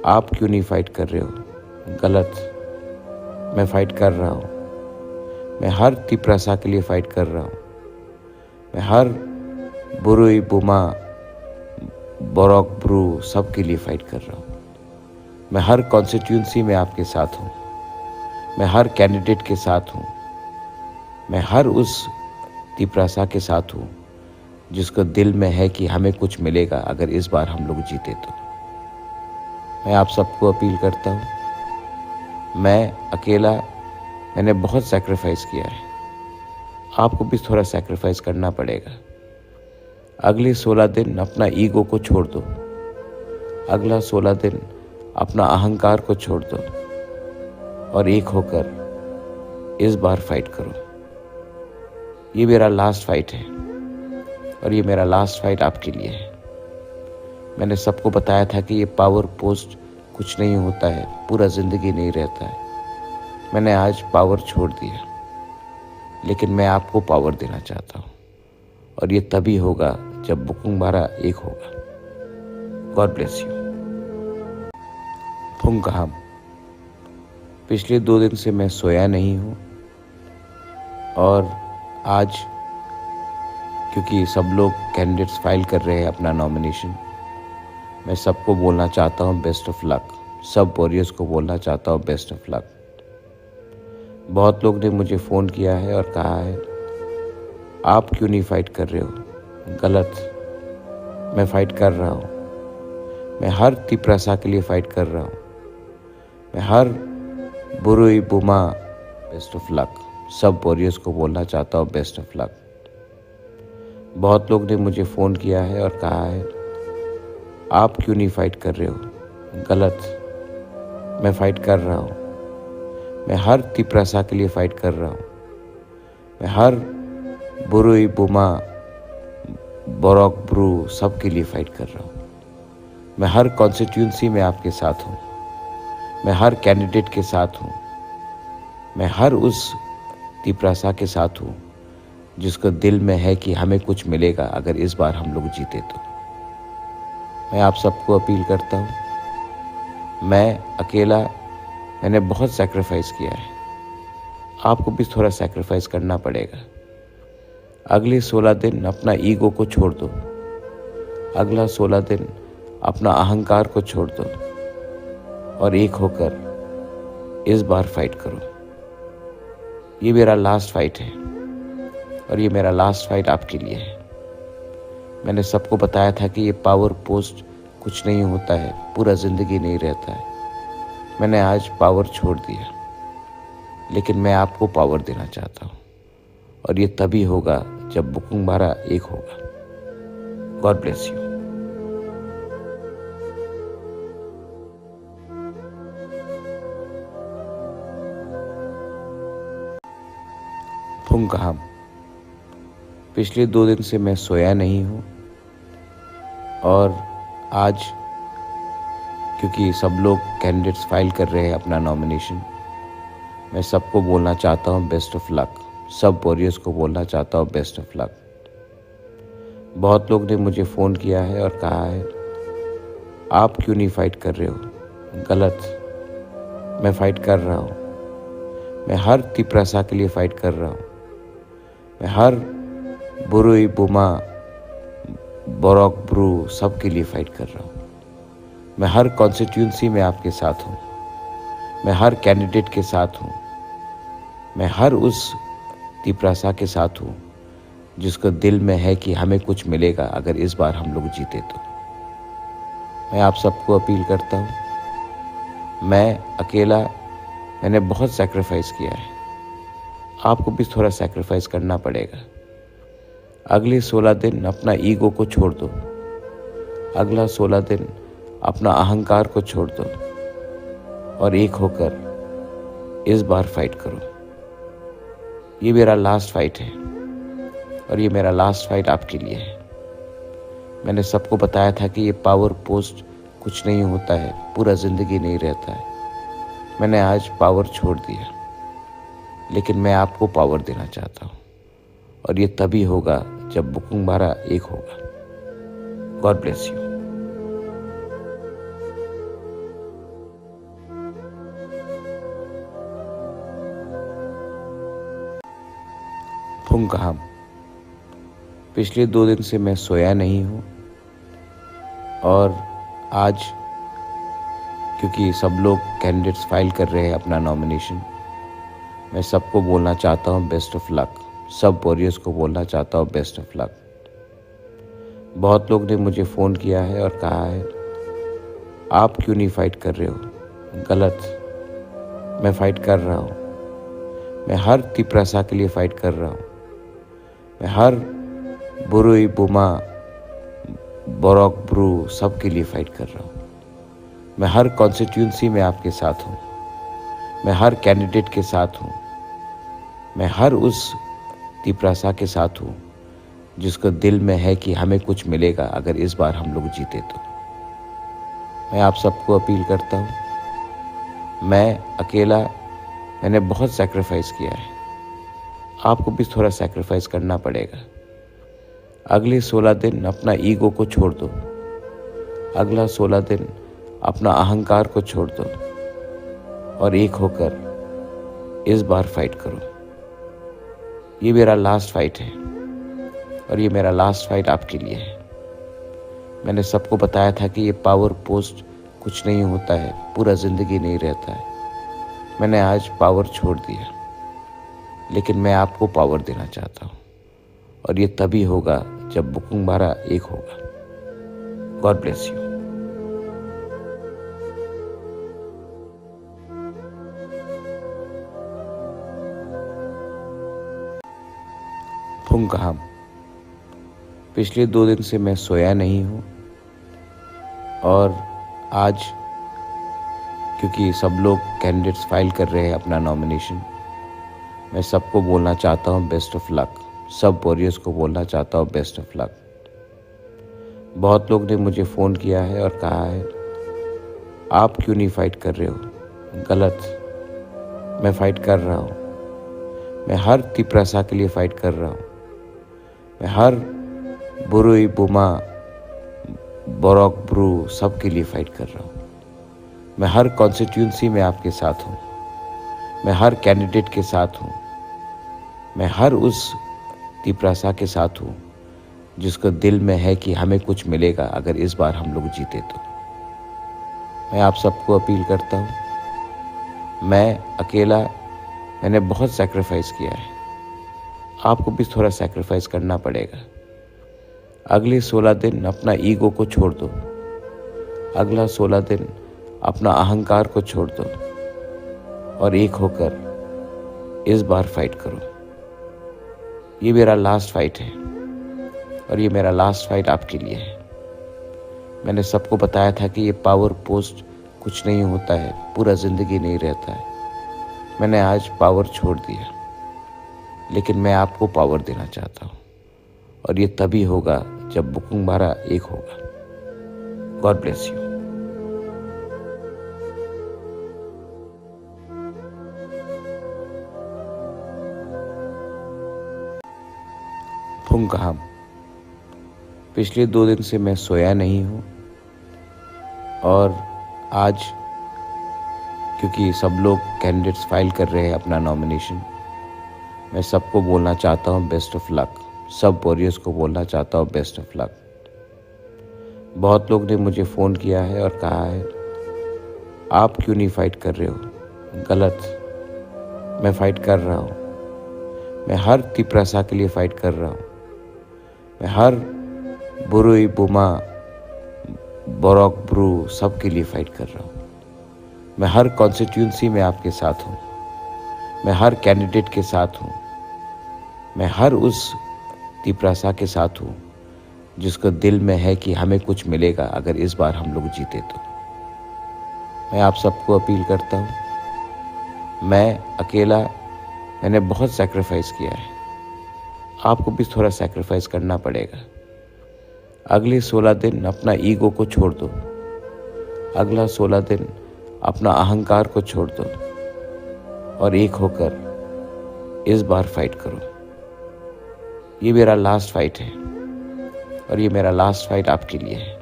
आप क्यों नहीं फ़ाइट कर रहे हो? गलत, मैं फाइट कर रहा हूँ। मैं हर तिप्रासा के लिए फाइट कर रहा हूँ। मैं हर बुरुई बुमा बोरॉक ब्रू सब के लिए फाइट कर रहा हूँ। मैं हर कॉन्स्टिट्यूंसी में आपके साथ हूँ। मैं हर कैंडिडेट के साथ हूँ। मैं हर उस तिप्रासा के साथ हूँ जिसको दिल में है कि हमें कुछ मिलेगा अगर इस बार हम लोग जीते तो। मैं आप सबको अपील करता हूँ, मैं अकेला मैंने बहुत सैक्रिफाइस किया है, आपको भी थोड़ा सैक्रिफाइस करना पड़ेगा। अगले 16 दिन अपना ईगो को छोड़ दो। अगला 16 दिन अपना अहंकार को छोड़ दो और एक होकर इस बार फाइट करो। ये मेरा लास्ट फाइट है और ये मेरा लास्ट फाइट आपके लिए है। मैंने सबको बताया था कि ये पावर पोस्ट कुछ नहीं होता है, पूरा ज़िंदगी नहीं रहता है। मैंने आज पावर छोड़ दिया, लेकिन मैं आपको पावर देना चाहता हूँ और ये तभी होगा जब बुकुंबारा एक होगा। God bless you. फुंकहाम। पिछले 2 दिन से मैं सोया नहीं हूँ और आज क्योंकि सब लोग कैंडिडेट्स फाइल कर रहे हैं अपना नॉमिनेशन, मैं सबको बोलना चाहता हूँ बेस्ट ऑफ लक। सब वॉरियर्स को बोलना चाहता हूँ बेस्ट ऑफ लक। बहुत लोग ने मुझे फ़ोन किया है और कहा है आप क्यों नहीं फाइट कर रहे हो, गलत। मैं फाइट कर रहा हूँ। मैं हर तिप्रासा के लिए फाइट कर रहा हूँ। मैं हर बुरुई बुमा बेस्ट ऑफ लक। सब वॉरियर्स को बोलना चाहता हूँ बेस्ट ऑफ लक। बहुत लोग ने मुझे फ़ोन किया है और कहा है आप क्यों नहीं फाइट कर रहे हो, गलत। मैं फाइट कर रहा हूँ। मैं हर तिप्रासा के लिए फाइट कर रहा हूँ। मैं हर बुरुई बुमा बोरॉक ब्रू सब के लिए फाइट कर रहा हूँ। मैं हर कॉन्स्टिट्यूंसी में आपके साथ हूँ। मैं हर कैंडिडेट के साथ हूँ। मैं हर उस तिप्रासा के साथ हूँ जिसको दिल में है कि हमें कुछ मिलेगा अगर इस बार हम लोग जीते तो। मैं आप सबको अपील करता हूँ, मैं अकेला मैंने बहुत सैक्रिफाइस किया है, आपको भी थोड़ा सैक्रिफाइस करना पड़ेगा। अगले 16 दिन अपना ईगो को छोड़ दो। अगला 16 दिन अपना अहंकार को छोड़ दो और एक होकर इस बार फाइट करो। ये मेरा लास्ट फाइट है और ये मेरा लास्ट फाइट आपके लिए है। मैंने सबको बताया था कि ये पावर पोस्ट कुछ नहीं होता है, पूरा ज़िंदगी नहीं रहता है। मैंने आज पावर छोड़ दिया, लेकिन मैं आपको पावर देना चाहता हूँ और ये तभी होगा जब बुकुंबारा एक होगा। God bless you. फुंकहाम। पिछले 2 दिन से मैं सोया नहीं हूँ और आज क्योंकि सब लोग कैंडिडेट्स फाइल कर रहे हैं अपना नॉमिनेशन, मैं सबको बोलना चाहता हूँ बेस्ट ऑफ लक। सब वॉरियर्स को बोलना चाहता हूँ बेस्ट ऑफ लक। बहुत लोग ने मुझे फ़ोन किया है और कहा है आप क्यों नहीं फाइट कर रहे हो, गलत। मैं फाइट कर रहा हूँ। मैं हर तिप्रासा के लिए फाइट कर रहा हूँ। मैं हर बुरुई बुमा बोरॉक ब्रू सब के लिए फाइट कर रहा हूँ। मैं हर कॉन्स्टिट्यूंसी में आपके साथ हूँ। मैं हर कैंडिडेट के साथ हूँ। मैं हर उस तिप्रासा के साथ हूँ जिसको दिल में है कि हमें कुछ मिलेगा अगर इस बार हम लोग जीते तो। मैं आप सबको अपील करता हूँ, मैं अकेला मैंने बहुत सैक्रिफाइस किया है, आपको भी थोड़ा सैक्रिफाइस करना पड़ेगा। अगले 16 दिन अपना ईगो को छोड़ दो। अगला 16 दिन अपना अहंकार को छोड़ दो और एक होकर इस बार फाइट करो। ये मेरा लास्ट फाइट है और ये मेरा लास्ट फाइट आपके लिए है। मैंने सबको बताया था कि ये पावर पोस्ट कुछ नहीं होता है, पूरा ज़िंदगी नहीं रहता है। मैंने आज पावर छोड़ दिया, लेकिन मैं आपको पावर देना चाहता हूँ और ये तभी होगा जब बुकुंबारा एक होगा। God bless you. फुंकहाम। पिछले 2 दिन से मैं सोया नहीं हूँ और आज क्योंकि सब लोग कैंडिडेट्स फाइल कर रहे हैं अपना नॉमिनेशन, मैं सबको बोलना चाहता हूँ बेस्ट ऑफ लक। सब वॉरियर्स को बोलना चाहता हूँ बेस्ट ऑफ लक। बहुत लोग ने मुझे फ़ोन किया है और कहा है आप क्यों नहीं फ़ाइट कर रहे हो। गलत, मैं फ़ाइट कर रहा हूँ। मैं हर तिपरासा के लिए फ़ाइट कर रहा हूँ। मैं हर बुरुई बुमा बोरक ब्रू सब के लिए फ़ाइट कर रहा हूँ। मैं हर कॉन्स्टिट्यूंसी में आपके साथ हूँ। मैं हर कैंडिडेट के साथ हूँ। मैं हर उस तिपरासा के साथ हूँ जिसको दिल में है कि हमें कुछ मिलेगा अगर इस बार हम लोग जीते तो। मैं आप सबको अपील करता हूँ, मैं अकेला मैंने बहुत सैक्रिफाइस किया है, आपको भी थोड़ा सैक्रिफाइस करना पड़ेगा। अगले 16 दिन अपना ईगो को छोड़ दो। अगला 16 दिन अपना अहंकार को छोड़ दो और एक होकर इस बार फाइट करो। ये मेरा लास्ट फाइट है और ये मेरा लास्ट फाइट आपके लिए है। मैंने सबको बताया था कि ये पावर पोस्ट कुछ नहीं होता है, पूरा ज़िंदगी नहीं रहता है। मैंने आज पावर छोड़ दिया, लेकिन मैं आपको पावर देना चाहता हूँ और ये तभी होगा जब बुकुंबारा एक होगा। God bless you. फुंकहाम। पिछले 2 दिन से मैं सोया नहीं हूँ और आज क्योंकि सब लोग कैंडिडेट्स फाइल कर रहे हैं अपना नॉमिनेशन, मैं सबको बोलना चाहता हूँ बेस्ट ऑफ लक। सब वॉरियर्स को बोलना चाहता हूँ बेस्ट ऑफ लक। बहुत लोग ने मुझे फ़ोन किया है और कहा है आप क्यों नहीं फ़ाइट कर रहे हो। गलत, मैं फ़ाइट कर रहा हूँ। मैं हर तिपरासा के लिए फ़ाइट कर रहा हूँ। मैं हर बुरुई बुमा बोरक ब्रू सब के लिए फ़ाइट कर रहा हूँ। मैं हर कॉन्स्टिट्यूंसी में आपके साथ हूँ। मैं हर कैंडिडेट के साथ हूँ। मैं हर उस तिपरासा के साथ हूँ जिसको दिल में है कि हमें कुछ मिलेगा अगर इस बार हम लोग जीते तो। मैं आप सबको अपील करता हूँ, मैं अकेला मैंने बहुत सैक्रिफाइस किया है, आपको भी थोड़ा सैक्रिफाइस करना पड़ेगा। अगले 16 दिन अपना ईगो को छोड़ दो। अगला 16 दिन अपना अहंकार को छोड़ दो और एक होकर इस बार फाइट करो। ये मेरा लास्ट फाइट है और ये मेरा लास्ट फाइट आपके लिए है। मैंने सबको बताया था कि ये पावर पोस्ट कुछ नहीं होता है, पूरा ज़िंदगी नहीं रहता है। मैंने आज पावर छोड़ दिया, लेकिन मैं आपको पावर देना चाहता हूँ और ये तभी होगा जब बुकुंबारा एक होगा। God bless you. फुंकहाम। पिछले 2 दिन से मैं सोया नहीं हूँ और आज क्योंकि सब लोग कैंडिडेट्स फाइल कर रहे हैं अपना नॉमिनेशन, मैं सबको बोलना चाहता हूँ बेस्ट ऑफ लक। सब वॉरियर्स को बोलना चाहता हूँ बेस्ट ऑफ लक। बहुत लोग ने मुझे फ़ोन किया है और कहा है आप क्यों नहीं फ़ाइट कर रहे हो। गलत, मैं फ़ाइट कर रहा हूँ। मैं हर तिपरासा के लिए फ़ाइट कर रहा हूँ। मैं हर बुरुई बुमा बोरक ब्रू सब के लिए फ़ाइट कर रहा हूँ। मैं हर कॉन्स्टिट्यूंसी में आपके साथ हूँ। मैं हर कैंडिडेट के साथ हूँ। मैं हर उस तिपरासा के साथ हूँ जिसको दिल में है कि हमें कुछ मिलेगा अगर इस बार हम लोग जीते तो। मैं आप सबको अपील करता हूँ, मैं अकेला मैंने बहुत सैक्रिफाइस किया है, आपको भी थोड़ा सैक्रिफाइस करना पड़ेगा। अगले 16 दिन अपना ईगो को छोड़ दो। अगला 16 दिन अपना अहंकार को छोड़ दो और एक होकर इस बार फाइट करो। ये मेरा लास्ट फाइट है और ये मेरा लास्ट फाइट आपके लिए है।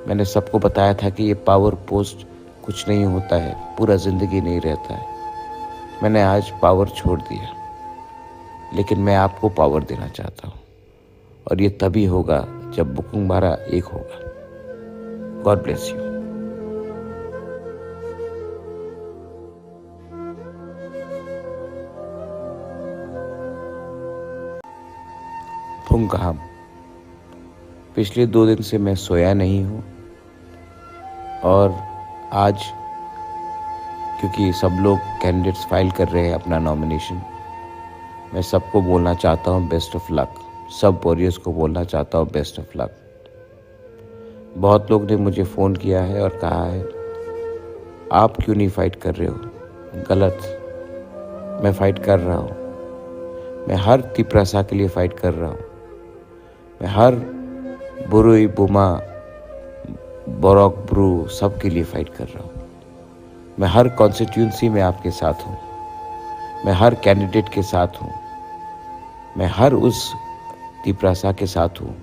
मैंने सबको बताया था कि ये पावर पोस्ट कुछ नहीं होता है, पूरा ज़िंदगी नहीं रहता है। मैंने आज पावर छोड़ दिया, लेकिन मैं आपको पावर देना चाहता हूँ और ये तभी होगा जब बुकिंग हमारा एक होगा। God bless you. फुंकहाम। पिछले 2 दिन से मैं सोया नहीं हूँ और आज क्योंकि सब लोग कैंडिडेट्स फाइल कर रहे हैं अपना नॉमिनेशन, मैं सबको बोलना चाहता हूँ बेस्ट ऑफ लक। सब वॉरियर्स को बोलना चाहता हूँ बेस्ट ऑफ लक। बहुत लोग ने मुझे फ़ोन किया है और कहा है आप क्यों नहीं फ़ाइट कर रहे हो। गलत, मैं फ़ाइट कर रहा हूँ। मैं हर तिपरासा के लिए फ़ाइट कर रहा हूँ। मैं हर बुरुई बुमा बोरक ब्रू सब के लिए फ़ाइट कर रहा हूँ। मैं हर कॉन्स्टिट्यूंसी में आपके साथ हूँ। मैं हर कैंडिडेट के साथ हूँ। मैं हर उस तिपरासा के साथ हूँ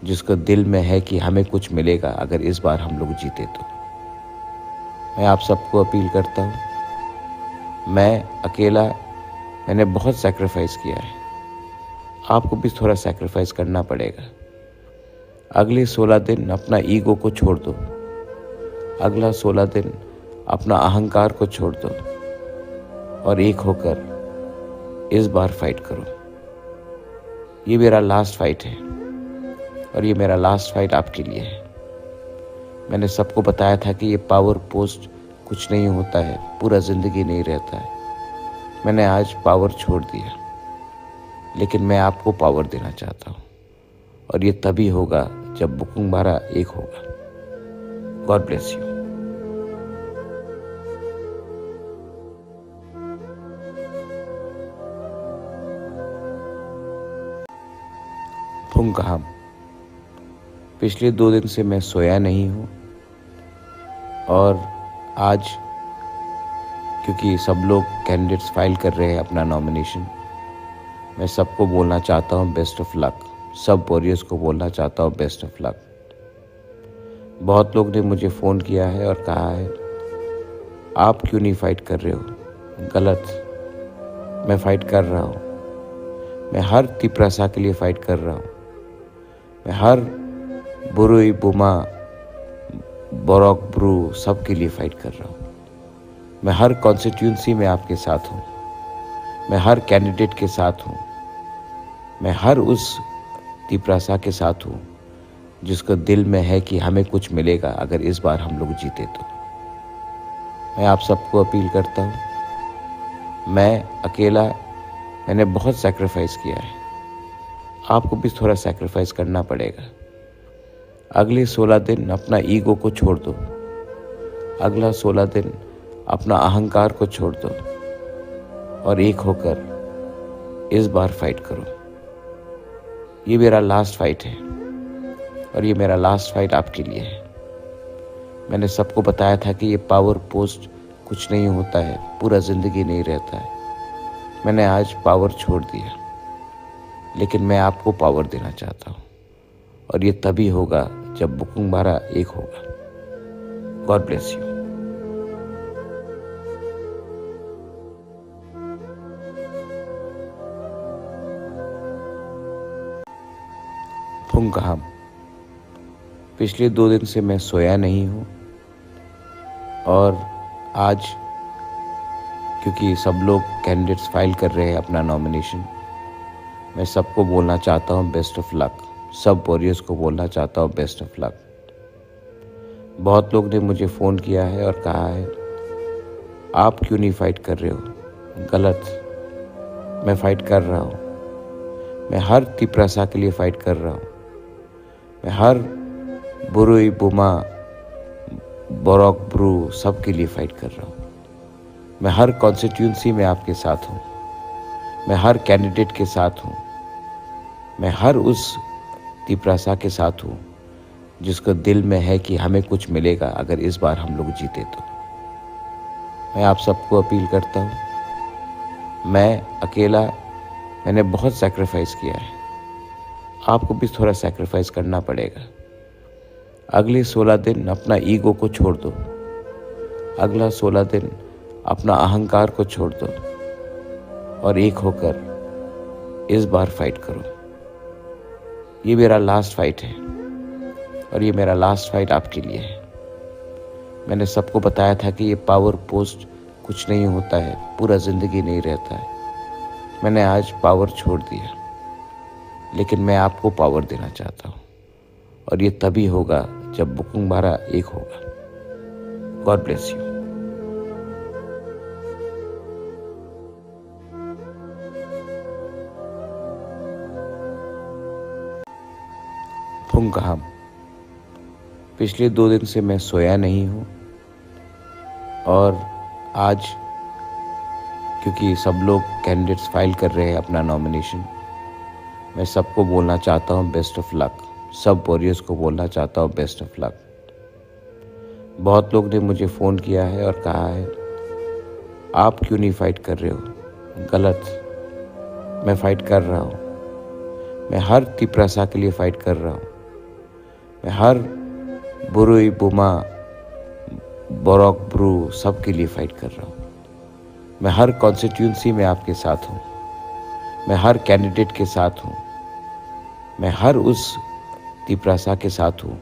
जिसको दिल में है कि हमें कुछ मिलेगा अगर इस बार हम लोग जीते तो। मैं आप सबको अपील करता हूँ, मैं अकेला मैंने बहुत सैक्रिफाइस किया है, आपको भी थोड़ा सैक्रिफाइस करना पड़ेगा। अगले 16 दिन अपना ईगो को छोड़ दो। अगला 16 दिन अपना अहंकार को छोड़ दो और एक होकर इस बार फाइट करो। ये मेरा लास्ट फाइट है और ये मेरा लास्ट फाइट आपके लिए है। मैंने सबको बताया था कि ये पावर पोस्ट कुछ नहीं होता है, पूरा ज़िंदगी नहीं रहता है। मैंने आज पावर छोड़ दिया, लेकिन मैं आपको पावर देना चाहता हूँ और ये तभी होगा जब बुकिंग हमारा एक होगा। God bless you. फुंकहाम। पिछले 2 दिन से मैं सोया नहीं हूँ और आज क्योंकि सब लोग कैंडिडेट्स फाइल कर रहे हैं अपना नॉमिनेशन, मैं सबको बोलना चाहता हूँ बेस्ट ऑफ लक। सब वॉरियर्स को बोलना चाहता हूँ बेस्ट ऑफ लक। बहुत लोग ने मुझे फ़ोन किया है और कहा है आप क्यों नहीं फ़ाइट कर रहे हो। गलत, मैं फ़ाइट कर रहा हूँ। मैं हर तिपरासा के लिए फ़ाइट कर रहा हूँ। मैं हर बुरुई बुमा बोरक ब्रू सब के लिए फ़ाइट कर रहा हूँ। मैं हर कॉन्स्टिट्यूंसी में आपके साथ हूँ। मैं हर कैंडिडेट के साथ हूँ। मैं हर उस तिपरासा के साथ हूँ जिसको दिल में है कि हमें कुछ मिलेगा अगर इस बार हम लोग जीते तो। मैं आप सबको अपील करता हूँ, मैं अकेला मैंने बहुत सैक्रिफाइस किया है, आपको भी थोड़ा सैक्रिफाइस करना पड़ेगा। अगले 16 दिन अपना ईगो को छोड़ दो। अगला 16 दिन अपना अहंकार को छोड़ दो और एक होकर इस बार फाइट करो। ये मेरा लास्ट फाइट है और ये मेरा लास्ट फाइट आपके लिए है। मैंने सबको बताया था कि ये पावर पोस्ट कुछ नहीं होता है, पूरा ज़िंदगी नहीं रहता है। मैंने आज पावर छोड़ दिया, लेकिन मैं आपको पावर देना चाहता हूँ और ये तभी होगा जब बुकिंग हमारा एक होगा। God bless you. फुंकहाम। पिछले 2 दिन से मैं सोया नहीं हूँ और आज क्योंकि सब लोग कैंडिडेट्स फाइल कर रहे हैं अपना नॉमिनेशन, मैं सबको बोलना चाहता हूँ बेस्ट ऑफ लक। सब वॉरियर्स को बोलना चाहता हूँ बेस्ट ऑफ लक। बहुत लोग ने मुझे फ़ोन किया है और कहा है आप क्यों नहीं फ़ाइट कर रहे हो। गलत, मैं फ़ाइट कर रहा हूँ। मैं हर तिपरासा के लिए फ़ाइट कर रहा हूँ। मैं हर बुरुई बुमा बोरक ब्रू सब के लिए फ़ाइट कर रहा हूँ। मैं हर कॉन्स्टिट्यूंसी में आपके साथ हूँ। मैं हर कैंडिडेट के साथ हूँ। मैं हर उस तिपरासा के साथ हूँ जिसको दिल में है कि हमें कुछ मिलेगा अगर इस बार हम लोग जीते तो। मैं आप सबको अपील करता हूँ, मैं अकेला मैंने बहुत सैक्रिफाइस किया है, आपको भी थोड़ा सैक्रिफाइस करना पड़ेगा। अगले 16 दिन अपना ईगो को छोड़ दो। अगला 16 दिन अपना अहंकार को छोड़ दो और एक होकर इस बार फाइट करो। ये मेरा लास्ट फाइट है और ये मेरा लास्ट फाइट आपके लिए है। मैंने सबको बताया था कि ये पावर पोस्ट कुछ नहीं होता है, पूरा ज़िंदगी नहीं रहता है। मैंने आज पावर छोड़ दिया, लेकिन मैं आपको पावर देना चाहता हूँ और ये तभी होगा जब बुकिंग हमारा एक होगा। God bless you. फुंकहाम। पिछले 2 दिन से मैं सोया नहीं हूँ और आज क्योंकि सब लोग कैंडिडेट्स फाइल कर रहे हैं अपना नॉमिनेशन, मैं सबको बोलना चाहता हूँ बेस्ट ऑफ लक। सब वॉरियर्स को बोलना चाहता हूँ बेस्ट ऑफ लक। बहुत लोग ने मुझे फ़ोन किया है और कहा है आप क्यों नहीं फाइट कर रहे हो? गलत, मैं फ़ाइट कर रहा हूँ। मैं हर तिपरासा के लिए फ़ाइट कर रहा हूँ। मैं हर बुरुई बुमा बोरक ब्रू सब के लिए फ़ाइट कर रहा हूँ। मैं हर कॉन्स्टिट्यूंसी में आपके साथ हूँ। मैं हर कैंडिडेट के साथ हूँ। मैं हर उस तिपरासा के साथ हूँ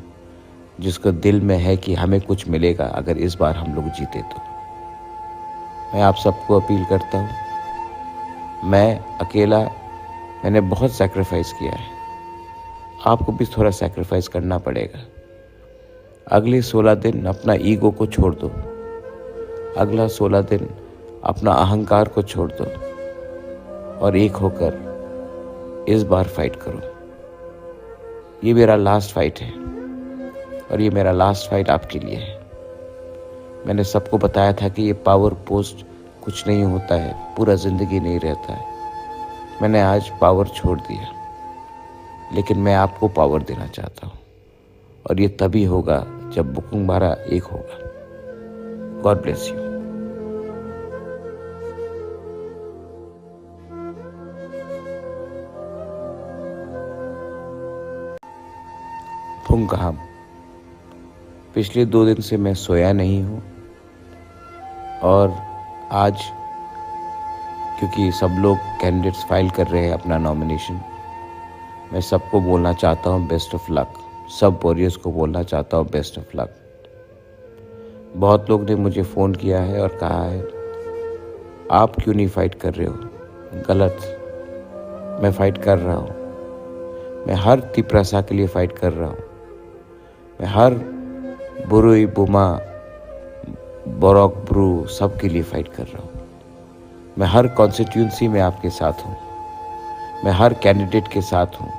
जिसको दिल में है कि हमें कुछ मिलेगा अगर इस बार हम लोग जीते तो। मैं आप सबको अपील करता हूँ, मैं अकेला मैंने बहुत सैक्रिफाइस किया है, आपको भी थोड़ा सैक्रिफाइस करना पड़ेगा। अगले 16 दिन अपना ईगो को छोड़ दो। अगला 16 दिन अपना अहंकार को छोड़ दो और एक होकर इस बार फाइट करो। ये मेरा लास्ट फाइट है और ये मेरा लास्ट फाइट आपके लिए है। मैंने सबको बताया था कि ये पावर पोस्ट कुछ नहीं होता है, पूरा ज़िंदगी नहीं रहता है। मैंने आज पावर छोड़ दिया, लेकिन मैं आपको पावर देना चाहता हूँ और ये तभी होगा जब बुकिंग हमारा एक होगा। God bless you. फुंकहाम। पिछले 2 दिन से मैं सोया नहीं हूँ और आज क्योंकि सब लोग कैंडिडेट्स फाइल कर रहे हैं अपना नॉमिनेशन, मैं सबको बोलना चाहता हूँ बेस्ट ऑफ लक। सब वॉरियर्स को बोलना चाहता हूँ बेस्ट ऑफ लक। बहुत लोग ने मुझे फ़ोन किया है और कहा है आप क्यों नहीं फाइट कर रहे हो? गलत, मैं फ़ाइट कर रहा हूँ। मैं हर तिपरासा के लिए फ़ाइट कर रहा हूँ। मैं हर बुरुई बुमा बोरक ब्रू सब के लिए फ़ाइट कर रहा हूँ। मैं हर कॉन्स्टिट्यूंसी में आपके साथ हूँ। मैं हर कैंडिडेट के साथ हूँ।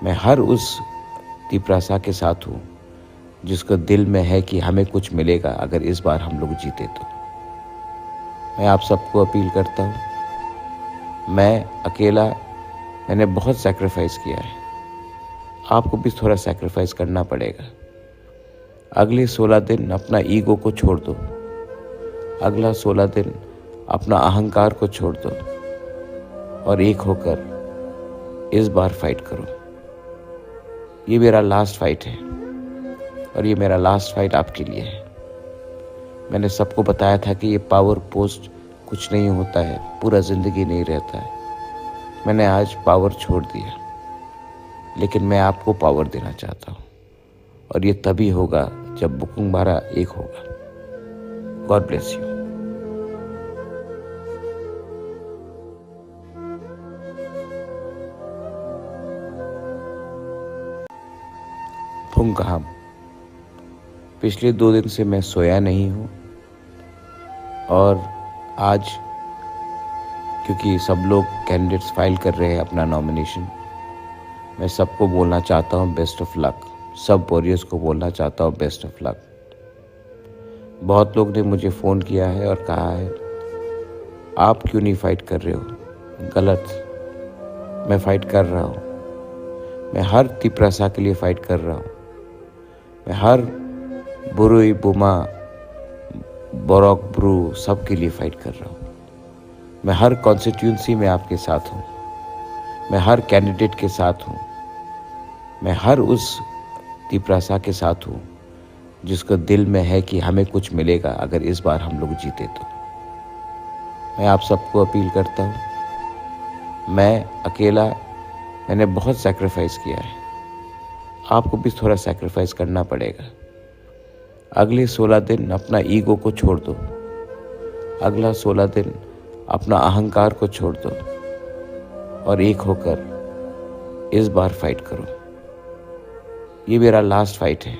मैं हर उस तिपरासा के साथ हूँ जिसको दिल में है कि हमें कुछ मिलेगा अगर इस बार हम लोग जीते तो। मैं आप सबको अपील करता हूँ, मैं अकेला मैंने बहुत सैक्रिफाइस किया है, आपको भी थोड़ा सैक्रिफाइस करना पड़ेगा। अगले 16 दिन अपना ईगो को छोड़ दो। अगला 16 दिन अपना अहंकार को छोड़ दो और एक होकर इस बार फाइट करो। ये मेरा लास्ट फाइट है और ये मेरा लास्ट फाइट आपके लिए है। मैंने सबको बताया था कि ये पावर पोस्ट कुछ नहीं होता है, पूरा ज़िंदगी नहीं रहता है। मैंने आज पावर छोड़ दिया, लेकिन मैं आपको पावर देना चाहता हूँ और ये तभी होगा जब बुकिंग हमारा एक होगा। God bless you. फुंकहाम। पिछले 2 दिन से मैं सोया नहीं हूँ और आज क्योंकि सब लोग कैंडिडेट्स फाइल कर रहे हैं अपना नॉमिनेशन, मैं सबको बोलना चाहता हूँ बेस्ट ऑफ लक। सब वॉरियर्स को बोलना चाहता हूँ बेस्ट ऑफ लक। बहुत लोग ने मुझे फ़ोन किया है और कहा है आप क्यों नहीं फाइट कर रहे हो? गलत, मैं फ़ाइट कर रहा हूँ। मैं हर तिपरासा के लिए फ़ाइट कर रहा हूँ। मैं हर बुरुई बुमा बोरक ब्रू सब के लिए फ़ाइट कर रहा हूँ। मैं हर कॉन्स्टिट्यूंसी में आपके साथ हूँ। मैं हर कैंडिडेट के साथ हूँ। मैं हर उस तिपरासा के साथ हूँ जिसको दिल में है कि हमें कुछ मिलेगा अगर इस बार हम लोग जीते तो। मैं आप सबको अपील करता हूँ, मैं अकेला मैंने बहुत सैक्रिफाइस किया है, आपको भी थोड़ा सैक्रिफाइस करना पड़ेगा। अगले 16 दिन अपना ईगो को छोड़ दो, अगला 16 दिन अपना अहंकार को छोड़ दो और एक होकर इस बार फाइट करो। ये मेरा लास्ट फाइट है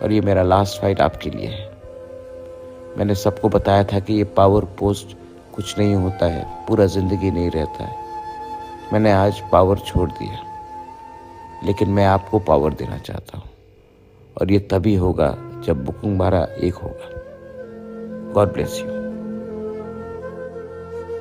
और ये मेरा लास्ट फाइट आपके लिए है। मैंने सबको बताया था कि ये पावर पोस्ट कुछ नहीं होता है, पूरा ज़िंदगी नहीं रहता है। मैंने आज पावर छोड़ दिया, लेकिन मैं आपको पावर देना चाहता हूँ और ये तभी होगा जब बुकुंबारा एक होगा। God bless you.